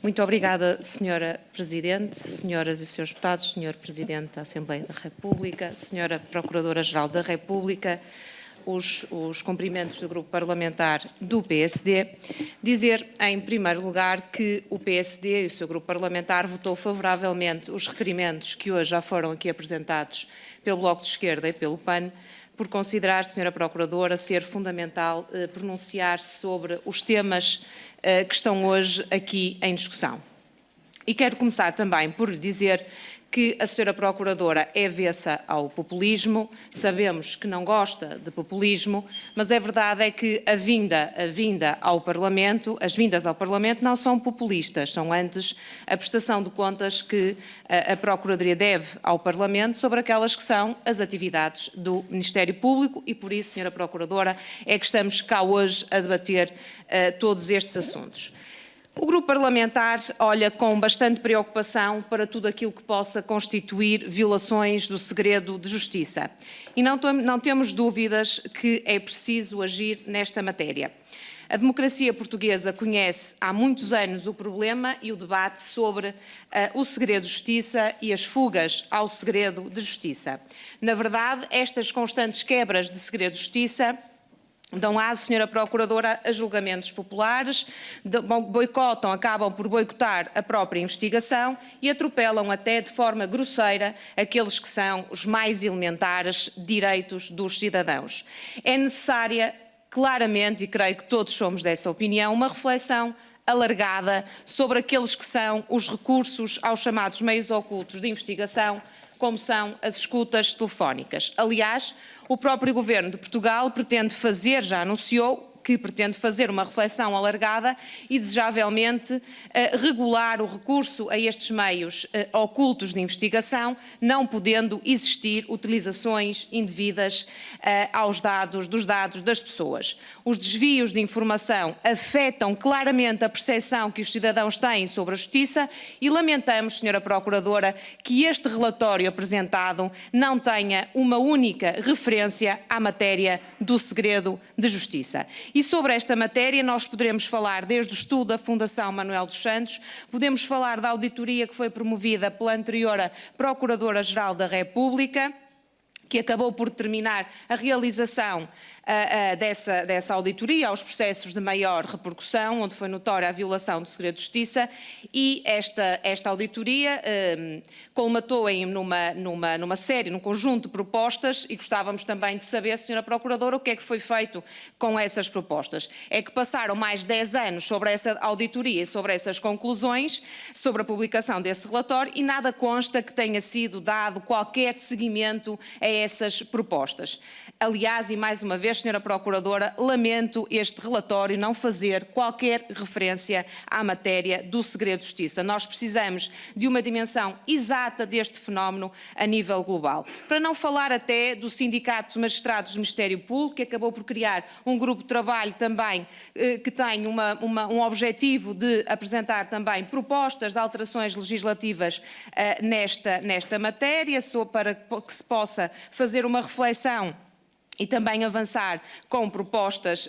Muito obrigada, Senhora Presidente, Senhoras e Senhores Deputados, Senhor Presidente da Assembleia da República, Senhora Procuradora-Geral da República, os cumprimentos do Grupo Parlamentar do PSD. Dizer, em primeiro lugar, que o PSD e o seu Grupo Parlamentar votou favoravelmente os requerimentos que hoje já foram aqui apresentados pelo Bloco de Esquerda e pelo PAN, por considerar, Senhora Procuradora, ser fundamental pronunciar-se sobre os temas que estão hoje aqui em discussão. E quero começar também por dizer que a Senhora Procuradora é avessa ao populismo, sabemos que não gosta de populismo, mas a verdade é que as vindas ao Parlamento não são populistas, são antes a prestação de contas que a Procuradoria deve ao Parlamento sobre aquelas que são as atividades do Ministério Público e por isso, Senhora Procuradora, é que estamos cá hoje a debater todos estes assuntos. O Grupo Parlamentar olha com bastante preocupação para tudo aquilo que possa constituir violações do segredo de justiça. E não temos dúvidas que é preciso agir nesta matéria. A democracia portuguesa conhece há muitos anos o problema e o debate sobre o segredo de justiça e as fugas ao segredo de justiça. Na verdade, estas constantes quebras de segredo de justiça dão aso, Senhora Procuradora, a julgamentos populares, acabam por boicotar a própria investigação e atropelam até de forma grosseira aqueles que são os mais elementares direitos dos cidadãos. É necessária, claramente, e creio que todos somos dessa opinião, uma reflexão alargada sobre aqueles que são os recursos aos chamados meios ocultos de investigação, como são as escutas telefónicas. Aliás, o próprio Governo de Portugal já anunciou que pretende fazer uma reflexão alargada e, desejavelmente, regular o recurso a estes meios ocultos de investigação, não podendo existir utilizações indevidas dos dados das pessoas. Os desvios de informação afetam claramente a percepção que os cidadãos têm sobre a justiça e lamentamos, Senhora Procuradora, que este relatório apresentado não tenha uma única referência à matéria do segredo de justiça. E sobre esta matéria nós poderemos falar desde o estudo da Fundação Manuel dos Santos, podemos falar da auditoria que foi promovida pela anterior Procuradora-Geral da República, que acabou por determinar a realização dessa auditoria aos processos de maior repercussão, onde foi notória a violação do segredo de justiça, e esta auditoria colmatou num conjunto de propostas, e gostávamos também de saber, Senhora Procuradora, o que é que foi feito com essas propostas. É que passaram mais de 10 anos sobre essa auditoria e sobre essas conclusões, sobre a publicação desse relatório, e nada consta que tenha sido dado qualquer seguimento a essas propostas. Aliás, e mais uma vez, Senhora Procuradora, lamento este relatório não fazer qualquer referência à matéria do segredo de justiça. Nós precisamos de uma dimensão exata deste fenómeno a nível global. Para não falar até do Sindicato de Magistrados do Ministério Público, que acabou por criar um grupo de trabalho também que tem um objetivo de apresentar também propostas de alterações legislativas nesta matéria, para que se possa fazer uma reflexão e também avançar com propostas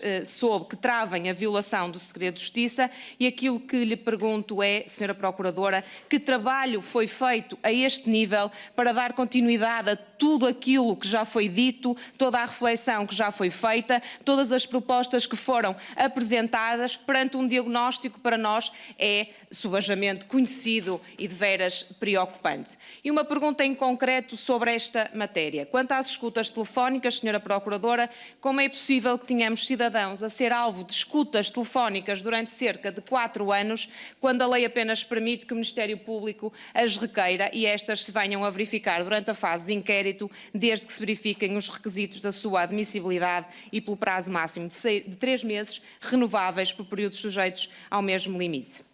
que travem a violação do segredo de justiça. E aquilo que lhe pergunto é, Senhora Procuradora, que trabalho foi feito a este nível para dar continuidade a tudo aquilo que já foi dito, toda a reflexão que já foi feita, todas as propostas que foram apresentadas perante um diagnóstico que para nós é subajamente conhecido e de veras preocupante. E uma pergunta em concreto sobre esta matéria. Quanto às escutas telefónicas, Senhora Procuradora, como é possível que tenhamos cidadãos a ser alvo de escutas telefónicas durante cerca de 4 anos, quando a lei apenas permite que o Ministério Público as requeira e estas se venham a verificar durante a fase de inquérito, desde que se verifiquem os requisitos da sua admissibilidade e pelo prazo máximo de 3 meses, renováveis por períodos sujeitos ao mesmo limite?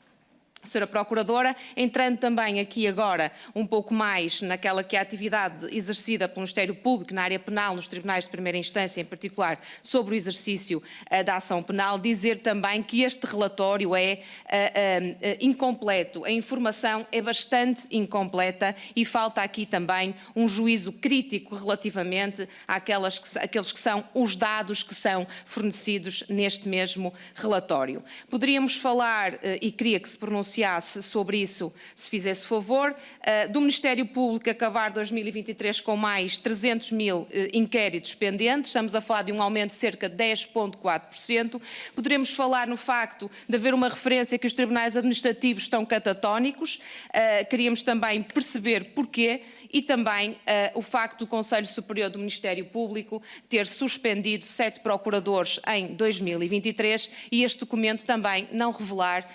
Senhora Procuradora, entrando também aqui agora um pouco mais naquela que é a atividade exercida pelo Ministério Público na área penal, nos tribunais de primeira instância, em particular sobre o exercício da ação penal, dizer também que este relatório é incompleto, a informação é bastante incompleta e falta aqui também um juízo crítico relativamente àqueles que são os dados que são fornecidos neste mesmo relatório. Poderíamos falar, e queria que se pronunciasse pronunciasse sobre isso, se fizesse favor. Do Ministério Público acabar 2023 com mais 300 mil inquéritos pendentes, estamos a falar de um aumento de cerca de 10,4%. Poderemos falar no facto de haver uma referência que os tribunais administrativos estão catatónicos, queríamos também perceber porquê, e também o facto do Conselho Superior do Ministério Público ter suspendido 7 procuradores em 2023 e este documento também não revelar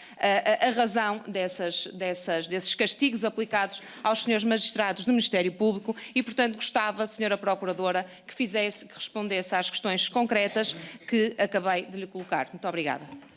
a razão desses castigos aplicados aos senhores magistrados do Ministério Público e, portanto, gostava, Senhora Procuradora, que respondesse às questões concretas que acabei de lhe colocar. Muito obrigada.